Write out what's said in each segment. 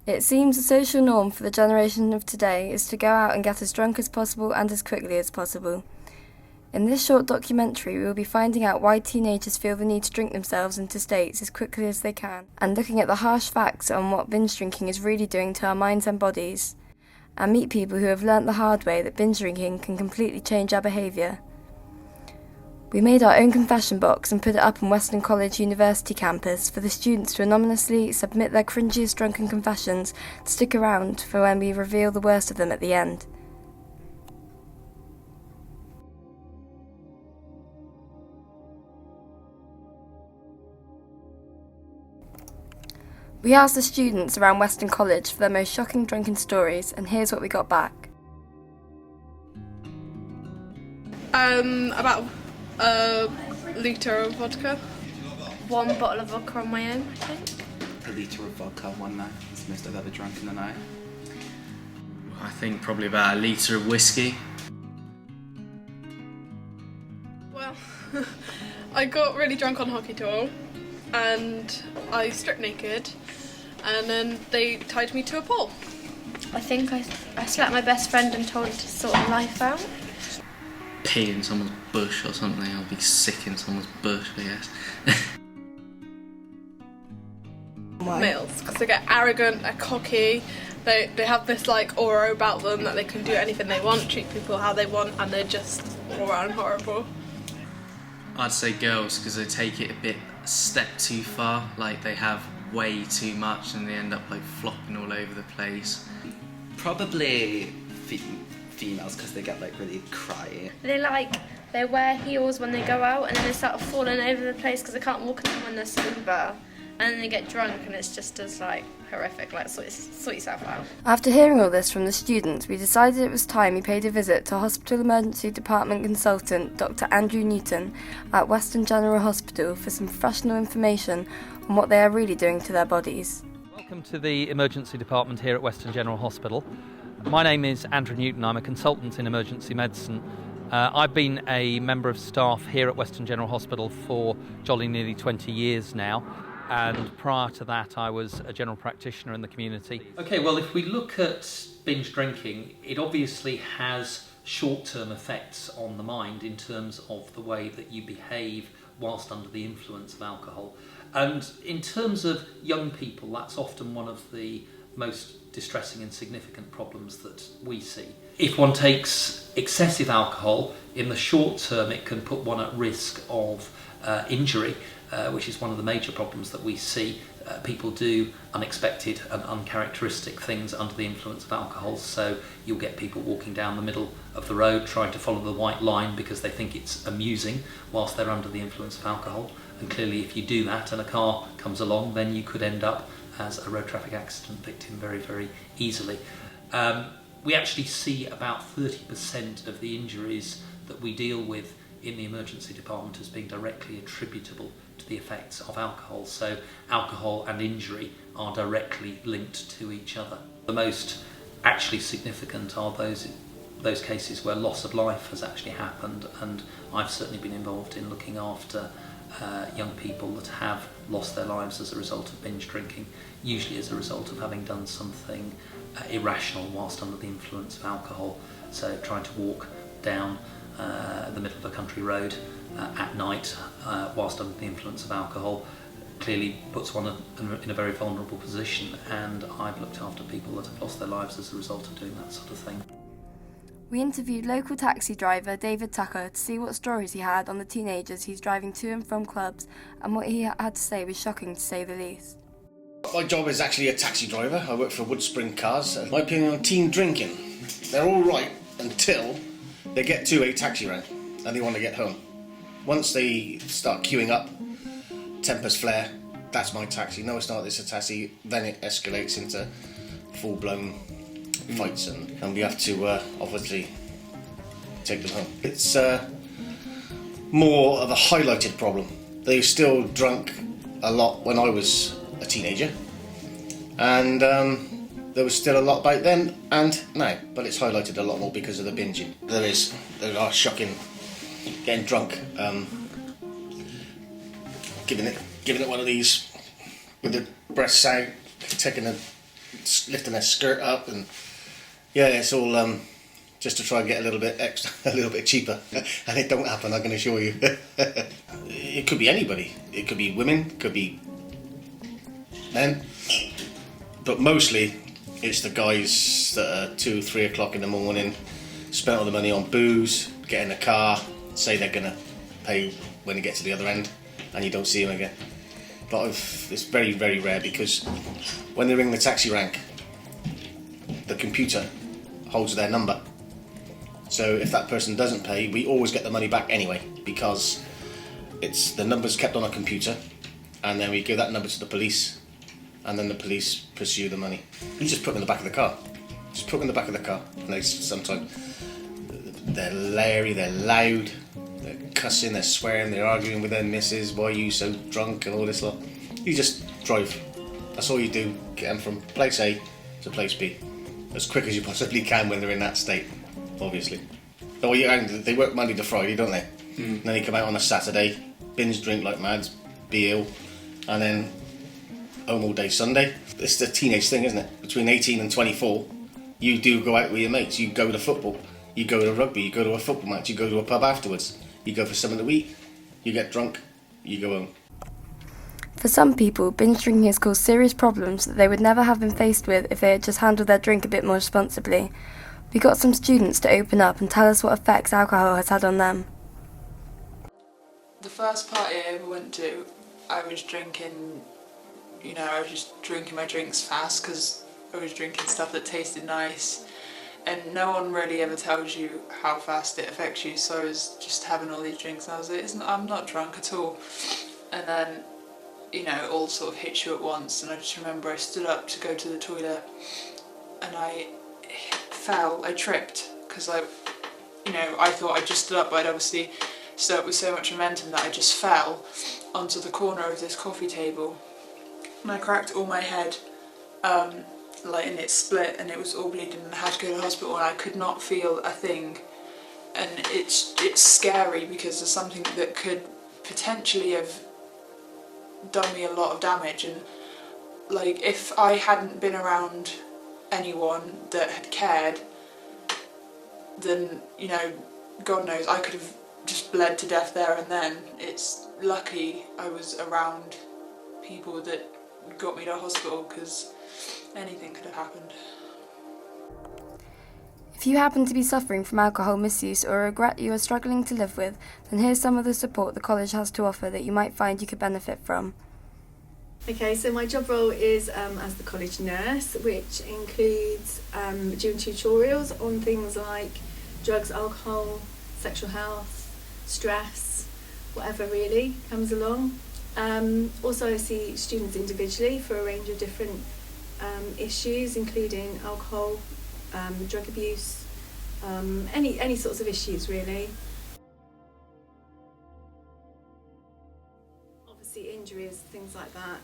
It seems the social norm for the generation of today is to go out and get as drunk as possible and as quickly as possible. In this short documentary, we will be finding out why teenagers feel the need to drink themselves into states as quickly as they can, and looking at the harsh facts on what binge drinking is really doing to our minds and bodies, and meet people who have learnt the hard way that binge drinking can completely change our behaviour. We made our own confession box and put it up on Weston College University campus for the students to anonymously submit their cringiest drunken confessions to stick around for when we reveal the worst of them at the end. We asked the students around Weston College for their most shocking drunken stories, and here's what we got back. About a litre of vodka. One bottle of vodka on my own, I think. A litre of vodka one night. It's the most I've ever drunk in the night. I think probably about a litre of whiskey. Well, I got really drunk on hockey tour and I stripped naked and then they tied me to a pole. I think I slapped my best friend and told her to sort her life out. Pee in someone's bush or something, I'll be sick in someone's bush, I guess. Why? Males, because they get arrogant, they're cocky, they have this like aura about them that they can do anything they want, treat people how they want, and they're just all around horrible. I'd say girls, because they take it a step too far, like they have way too much and they end up like flopping all over the place. Probably females, because they get like really cryy. They wear heels when they go out and then they start falling over the place because they can't walk in them when they're sober. And then they get drunk and it's just as like horrific, like sort yourself out. After hearing all this from the students, we decided it was time we paid a visit to Hospital Emergency Department consultant Dr. Andrew Newton at Weston General Hospital for some professional information on what they are really doing to their bodies. Welcome to the emergency department here at Weston General Hospital. My name is Andrew Newton. I'm a consultant in emergency medicine. I've been a member of staff here at Weston General Hospital for jolly nearly 20 years now, and prior to that I was a general practitioner in the community. Okay, well, if we look at binge drinking, it obviously has short-term effects on the mind in terms of the way that you behave whilst under the influence of alcohol. And in terms of young people, that's often one of the most distressing and significant problems that we see. If one takes excessive alcohol, in the short term it can put one at risk of injury, which is one of the major problems that we see. People do unexpected and uncharacteristic things under the influence of alcohol, so you'll get people walking down the middle of the road trying to follow the white line because they think it's amusing whilst they're under the influence of alcohol. And clearly if you do that and a car comes along, then you could end up as a road traffic accident victim very, very easily. We actually see about 30% of the injuries that we deal with in the emergency department as being directly attributable to the effects of alcohol. So alcohol and injury are directly linked to each other. The most actually significant are those cases where loss of life has actually happened, and I've certainly been involved in looking after young people that have lost their lives as a result of binge drinking, usually as a result of having done something irrational whilst under the influence of alcohol. So trying to walk down the middle of a country road at night whilst under the influence of alcohol clearly puts one in a very vulnerable position, and I've looked after people that have lost their lives as a result of doing that sort of thing. We interviewed local taxi driver David Tucker to see what stories he had on the teenagers he's driving to and from clubs, and what he had to say was shocking to say the least. My job is actually a taxi driver. I work for Woodspring Cars. My opinion on teen drinking, they're all right until they get to a taxi rank and they want to get home. Once they start queuing up, tempers flare, that's my taxi. No, it's not, it's a taxi. Then it escalates into full-blown fights, and we have to obviously take them home. It's more of a highlighted problem. They still drunk a lot when I was a teenager, and there was still a lot back then and now, but it's highlighted a lot more because of the binging. There are shocking, getting drunk, giving it one of these with the breasts out, taking a lifting their skirt up, and yeah, it's all just to try and get a little bit extra, a little bit cheaper, and it don't happen, I can assure you. It could be anybody. It could be women, could be men, but mostly it's the guys that are 2, 3 o'clock in the morning, spent all the money on booze, get in the car, say they're gonna pay when you get to the other end, and you don't see them again. But it's very, very rare, because when they ring the taxi rank, the computer holds their number. So if that person doesn't pay, we always get the money back anyway, because it's the number's kept on a computer, and then we give that number to the police, and then the police pursue the money. You just put them in the back of the car. Just put them in the back of the car. And they sometimes, they're leery, they're loud, they're cussing, they're swearing, they're arguing with their missus, why are you so drunk and all this lot. You just drive. That's all you do, get them from place A to place B, as quick as you possibly can when they're in that state, obviously. Oh, yeah, they work Monday to Friday, don't they? And then they come out on a Saturday, binge drink like mad, be ill, and then home all day Sunday. It's the teenage thing, isn't it? Between 18 and 24, you do go out with your mates. You go to football, you go to rugby, you go to a football match, you go to a pub afterwards, you go for something to eat, you get drunk, you go home. For some people, binge drinking has caused serious problems that they would never have been faced with if they had just handled their drink a bit more responsibly. We got some students to open up and tell us what effects alcohol has had on them. The first party I ever went to, I was drinking, I was just drinking my drinks fast because I was drinking stuff that tasted nice, and no one really ever tells you how fast it affects you, so I was just having all these drinks and I was like, I'm not drunk at all. And then, it all sort of hits you at once, and I just remember I stood up to go to the toilet and I tripped, because I thought I just stood up, but I'd obviously stood up with so much momentum that I just fell onto the corner of this coffee table, and I cracked all my head, and it split, and it was all bleeding, and I had to go to the hospital, and I could not feel a thing, and it's scary, because there's something that could potentially have done me a lot of damage, and if I hadn't been around anyone that had cared, then God knows I could have just bled to death there and then. It's lucky I was around people that got me to hospital, because anything could have happened. If you happen to be suffering from alcohol misuse or a regret you are struggling to live with, then here's some of the support the college has to offer that you might find you could benefit from. Okay, so my job role is as the college nurse, which includes doing tutorials on things like drugs, alcohol, sexual health, stress, whatever really comes along. Also, I see students individually for a range of different issues, including alcohol, drug abuse, any sorts of issues really. Obviously injuries, things like that.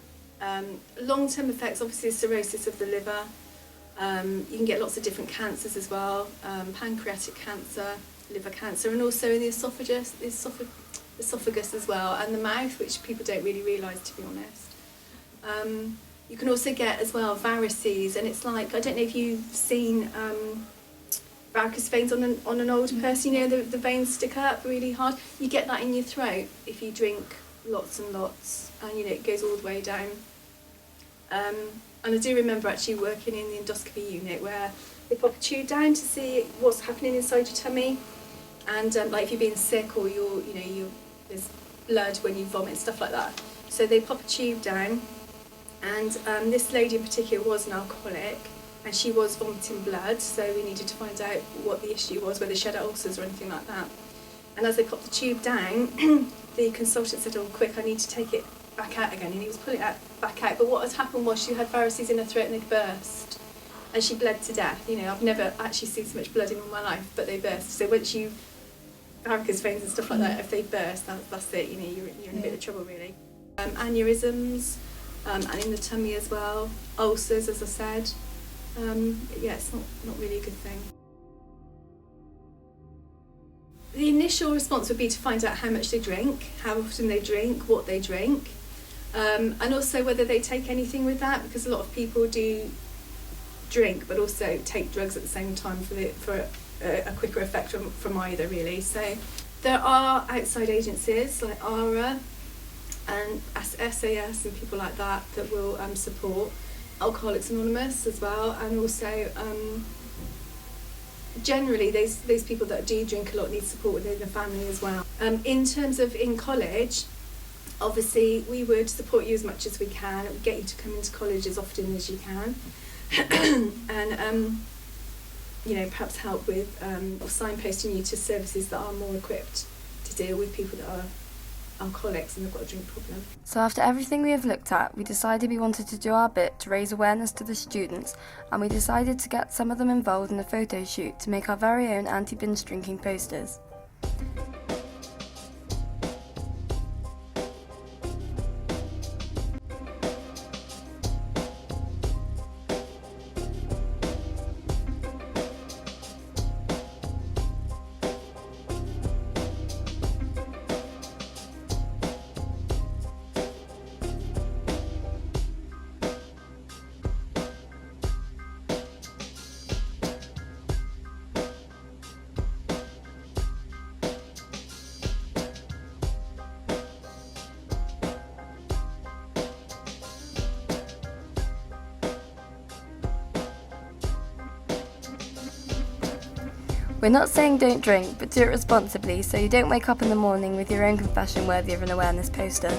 Long-term effects, obviously cirrhosis of the liver. You can get lots of different cancers as well, pancreatic cancer, liver cancer, and also in the esophagus as well, and the mouth, which people don't really realise, to be honest. You can also get as well varices, and it's like, I don't know if you've seen varicose veins on an older person, the veins stick up really hard. You get that in your throat if you drink lots and lots, and it goes all the way down. And I do remember actually working in the endoscopy unit where they pop a tube down to see what's happening inside your tummy, and if you're being sick or there's blood when you vomit and stuff like that. So they pop a tube down, and this lady in particular was an alcoholic, and she was vomiting blood, so we needed to find out what the issue was, whether she had ulcers or anything like that. And as they popped the tube down, the consultant said, "Oh, quick, I need to take it back out again," and he was pulling it back out. But what had happened was she had varices in her throat and they'd burst, and she bled to death. I've never actually seen so much blood in all my life, but they burst. So once you varicose veins and stuff like that, if they burst, that's it. You're in a bit of trouble really. Aneurysms, and in the tummy as well. Ulcers, as I said. It's not really a good thing. The initial response would be to find out how much they drink, how often they drink, what they drink, and also whether they take anything with that, because a lot of people do drink but also take drugs at the same time for a quicker effect from either, really. So there are outside agencies like ARA and SAS and people like that will support. Alcoholics Anonymous as well, and also generally those people that do drink a lot need support within the family as well. In terms of in college, obviously we would support you as much as we can. It would get you to come into college as often as you can, and perhaps help with signposting you to services that are more equipped to deal with people that are alcoholics and they've got a drink problem. So after everything we have looked at, we decided we wanted to do our bit to raise awareness to the students, and we decided to get some of them involved in a photo shoot to make our very own anti-binge drinking posters. We're not saying don't drink, but do it responsibly so you don't wake up in the morning with your own confession worthy of an awareness poster.